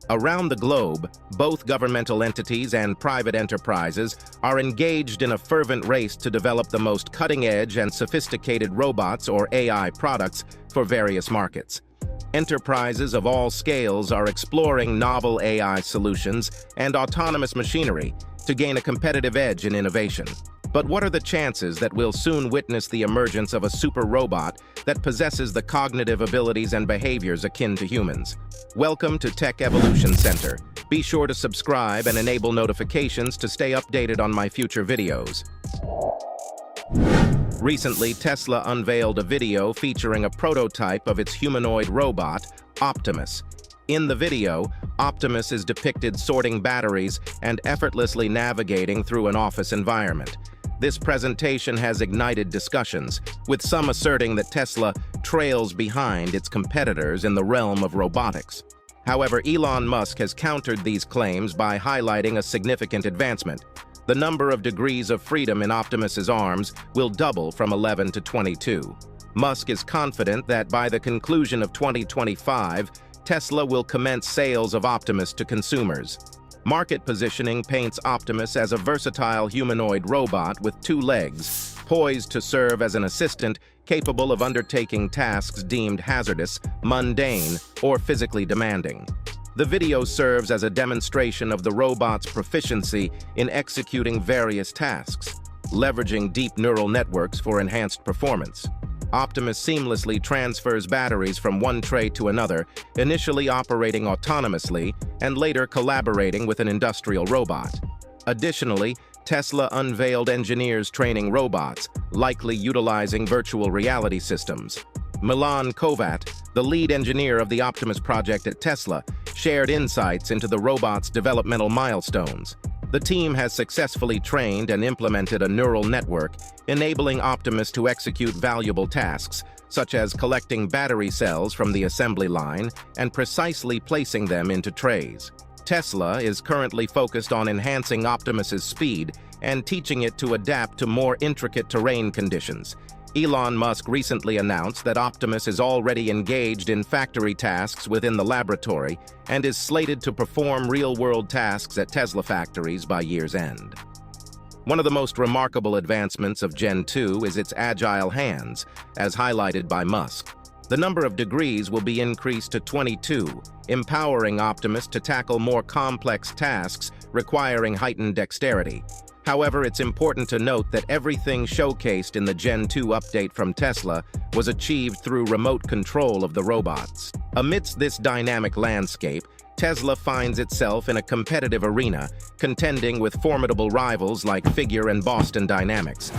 Around the globe, both governmental entities and private enterprises are engaged in a fervent race to develop the most cutting-edge and sophisticated robots or AI products for various markets. Enterprises of all scales are exploring novel AI solutions and autonomous machinery to gain a competitive edge in innovation. But what are the chances that we'll soon witness the emergence of a super robot that possesses the cognitive abilities and behaviors akin to humans? Welcome to Tech Evolution Center. Be sure to subscribe and enable notifications to stay updated on my future videos. Recently, Tesla unveiled a video featuring a prototype of its humanoid robot, Optimus. In the video, Optimus is depicted sorting batteries and effortlessly navigating through an office environment. This presentation has ignited discussions, with some asserting that Tesla trails behind its competitors in the realm of robotics. However, Elon Musk has countered these claims by highlighting a significant advancement. The number of degrees of freedom in Optimus's arms will double from 11 to 22. Musk is confident that by the conclusion of 2025, Tesla will commence sales of Optimus to consumers. Market positioning paints Optimus as a versatile humanoid robot with 2 legs, poised to serve as an assistant capable of undertaking tasks deemed hazardous, mundane, or physically demanding. The video serves as a demonstration of the robot's proficiency in executing various tasks, leveraging deep neural networks for enhanced performance. Optimus seamlessly transfers batteries from one tray to another, initially operating autonomously and later collaborating with an industrial robot. Additionally, Tesla unveiled engineers training robots, likely utilizing virtual reality systems. Milan Kovat, the lead engineer of the Optimus project at Tesla, shared insights into the robot's developmental milestones. The team has successfully trained and implemented a neural network, enabling Optimus to execute valuable tasks, such as collecting battery cells from the assembly line and precisely placing them into trays. Tesla is currently focused on enhancing Optimus's speed and teaching it to adapt to more intricate terrain conditions. Elon Musk recently announced that Optimus is already engaged in factory tasks within the laboratory and is slated to perform real-world tasks at Tesla factories by year's end. One of the most remarkable advancements of Gen 2 is its agile hands, as highlighted by Musk. The number of degrees will be increased to 22, empowering Optimus to tackle more complex tasks requiring heightened dexterity. However, it's important to note that everything showcased in the Gen 2 update from Tesla was achieved through remote control of the robots. Amidst this dynamic landscape, Tesla finds itself in a competitive arena, contending with formidable rivals like Figure and Boston Dynamics.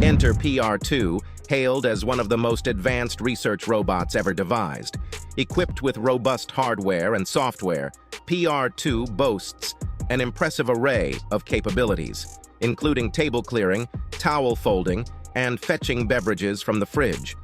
Enter PR2, hailed as one of the most advanced research robots ever devised. Equipped with robust hardware and software, PR2 boasts an impressive array of capabilities, including table clearing, towel folding, and fetching beverages from the fridge.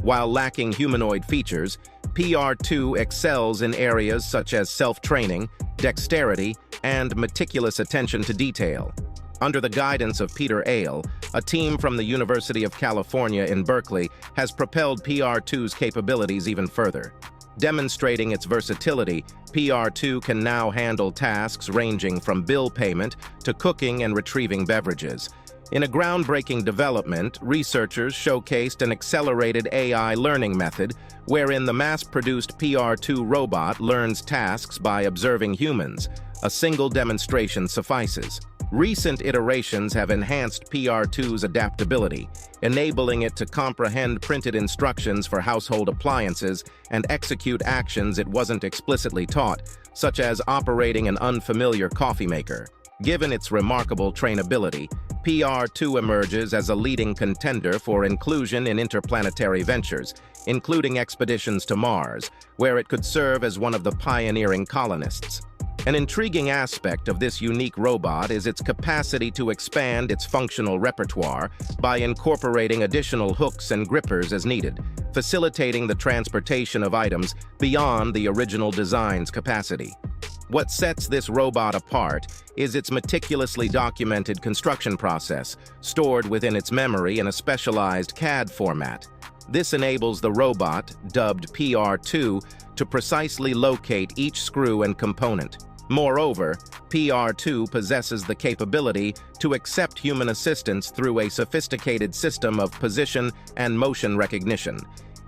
While lacking humanoid features, PR2 excels in areas such as self-training, dexterity, and meticulous attention to detail. Under the guidance of Peter Ale, a team from the University of California in Berkeley has propelled PR2's capabilities even further. Demonstrating its versatility, PR2 can now handle tasks ranging from bill payment to cooking and retrieving beverages. In a groundbreaking development, researchers showcased an accelerated AI learning method wherein the mass-produced PR2 robot learns tasks by observing humans. A single demonstration suffices. Recent iterations have enhanced PR2's adaptability, enabling it to comprehend printed instructions for household appliances and execute actions it wasn't explicitly taught, such as operating an unfamiliar coffee maker. Given its remarkable trainability, PR2 emerges as a leading contender for inclusion in interplanetary ventures, including expeditions to Mars, where it could serve as one of the pioneering colonists. An intriguing aspect of this unique robot is its capacity to expand its functional repertoire by incorporating additional hooks and grippers as needed, facilitating the transportation of items beyond the original design's capacity. What sets this robot apart is its meticulously documented construction process, stored within its memory in a specialized CAD format. This enables the robot, dubbed PR2, to precisely locate each screw and component. Moreover, PR2 possesses the capability to accept human assistance through a sophisticated system of position and motion recognition.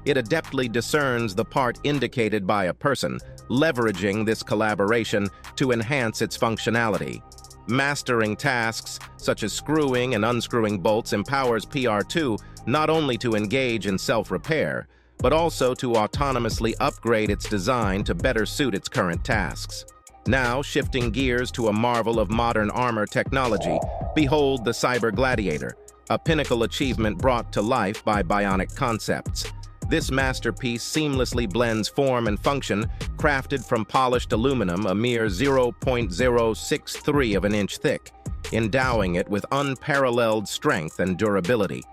It adeptly discerns the part indicated by a person, leveraging this collaboration to enhance its functionality. Mastering tasks such as screwing and unscrewing bolts empowers PR2 not only to engage in self-repair, but also to autonomously upgrade its design to better suit its current tasks. Now, shifting gears to a marvel of modern armor technology, behold the Cyber Gladiator, a pinnacle achievement brought to life by Bionic Concepts. This masterpiece seamlessly blends form and function, crafted from polished aluminum a mere 0.063 of an inch thick, endowing it with unparalleled strength and durability.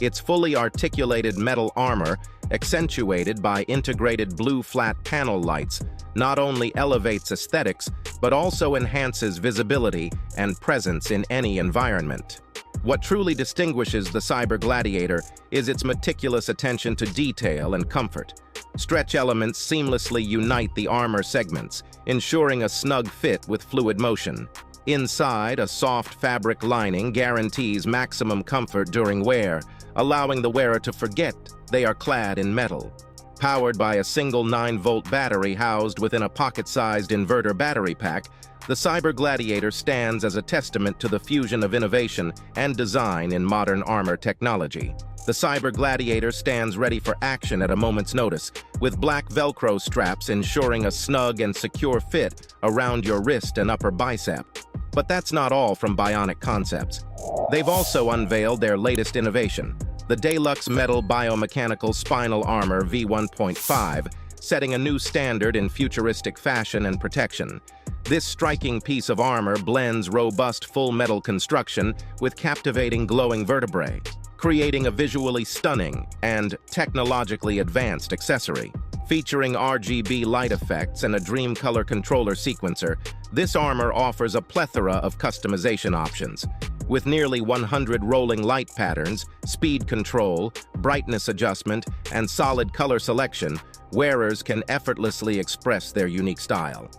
Its fully articulated metal armor, accentuated by integrated blue flat panel lights, not only elevates aesthetics, but also enhances visibility and presence in any environment. What truly distinguishes the Cyber Gladiator is its meticulous attention to detail and comfort. Stretch elements seamlessly unite the armor segments, ensuring a snug fit with fluid motion. Inside, a soft fabric lining guarantees maximum comfort during wear, allowing the wearer to forget they are clad in metal. Powered by a single 9-volt battery housed within a pocket-sized inverter battery pack, the Cyber Gladiator stands as a testament to the fusion of innovation and design in modern armor technology. The Cyber Gladiator stands ready for action at a moment's notice, with black Velcro straps ensuring a snug and secure fit around your wrist and upper bicep. But that's not all from Bionic Concepts. They've also unveiled their latest innovation, the Deluxe Metal Biomechanical Spinal Armor V1.5, setting a new standard in futuristic fashion and protection. This striking piece of armor blends robust full-metal construction with captivating glowing vertebrae, creating a visually stunning and technologically advanced accessory. Featuring RGB light effects and a dream color controller sequencer, this armor offers a plethora of customization options. With nearly 100 rolling light patterns, speed control, brightness adjustment, and solid color selection, wearers can effortlessly express their unique style.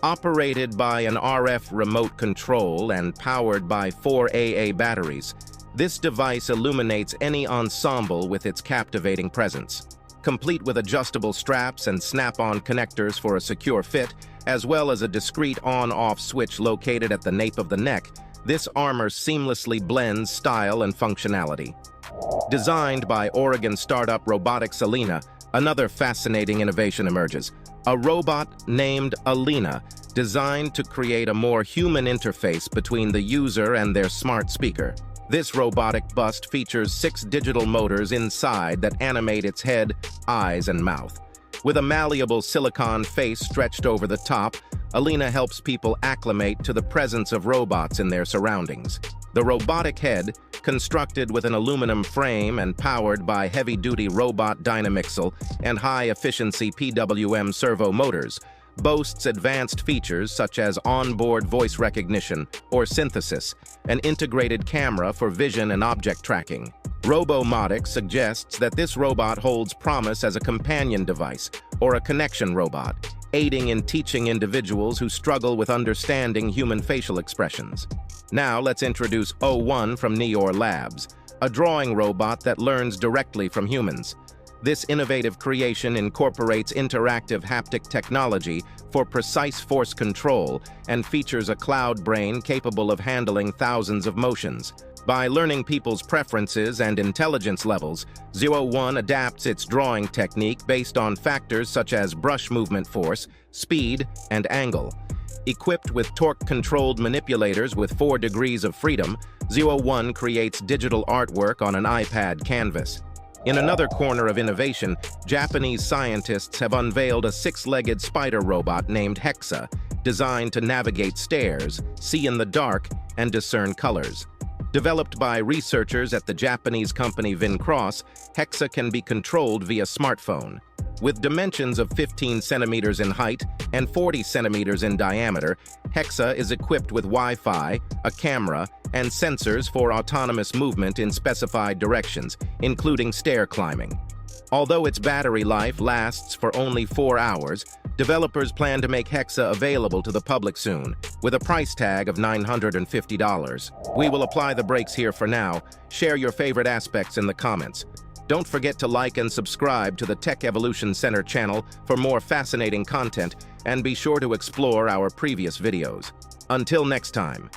Operated by an RF remote control and powered by 4 AA batteries, this device illuminates any ensemble with its captivating presence. Complete with adjustable straps and snap-on connectors for a secure fit, as well as a discrete on-off switch located at the nape of the neck, this armor seamlessly blends style and functionality. Designed by Oregon startup Robotics Alena, another fascinating innovation emerges. A robot named Alena, designed to create a more human interface between the user and their smart speaker. This robotic bust features 6 digital motors inside that animate its head, eyes, and mouth. With a malleable silicone face stretched over the top, Alena helps people acclimate to the presence of robots in their surroundings. The robotic head, constructed with an aluminum frame and powered by heavy-duty robot dynamixel and high-efficiency PWM servo motors, boasts advanced features such as onboard voice recognition or synthesis, an integrated camera for vision and object tracking. Robo Modic suggests that this robot holds promise as a companion device or a connection robot, aiding in teaching individuals who struggle with understanding human facial expressions. Now let's introduce O1 from Naver Labs, a drawing robot that learns directly from humans. This innovative creation incorporates interactive haptic technology for precise force control and features a cloud brain capable of handling thousands of motions. By learning people's preferences and intelligence levels, O1 adapts its drawing technique based on factors such as brush movement force, speed, and angle. Equipped with torque-controlled manipulators with 4 degrees of freedom, O1 creates digital artwork on an iPad canvas. In another corner of innovation, Japanese scientists have unveiled a 6-legged spider robot named Hexa, designed to navigate stairs, see in the dark, and discern colors. Developed by researchers at the Japanese company Vincros, Hexa can be controlled via smartphone. With dimensions of 15 centimeters in height and 40 centimeters in diameter, Hexa is equipped with Wi-Fi, a camera, and sensors for autonomous movement in specified directions, including stair climbing. Although its battery life lasts for only 4 hours, developers plan to make Hexa available to the public soon, with a price tag of $950. We will apply the brakes here for now. Share your favorite aspects in the comments. Don't forget to like and subscribe to the Tech Evolution Center channel for more fascinating content, and be sure to explore our previous videos. Until next time.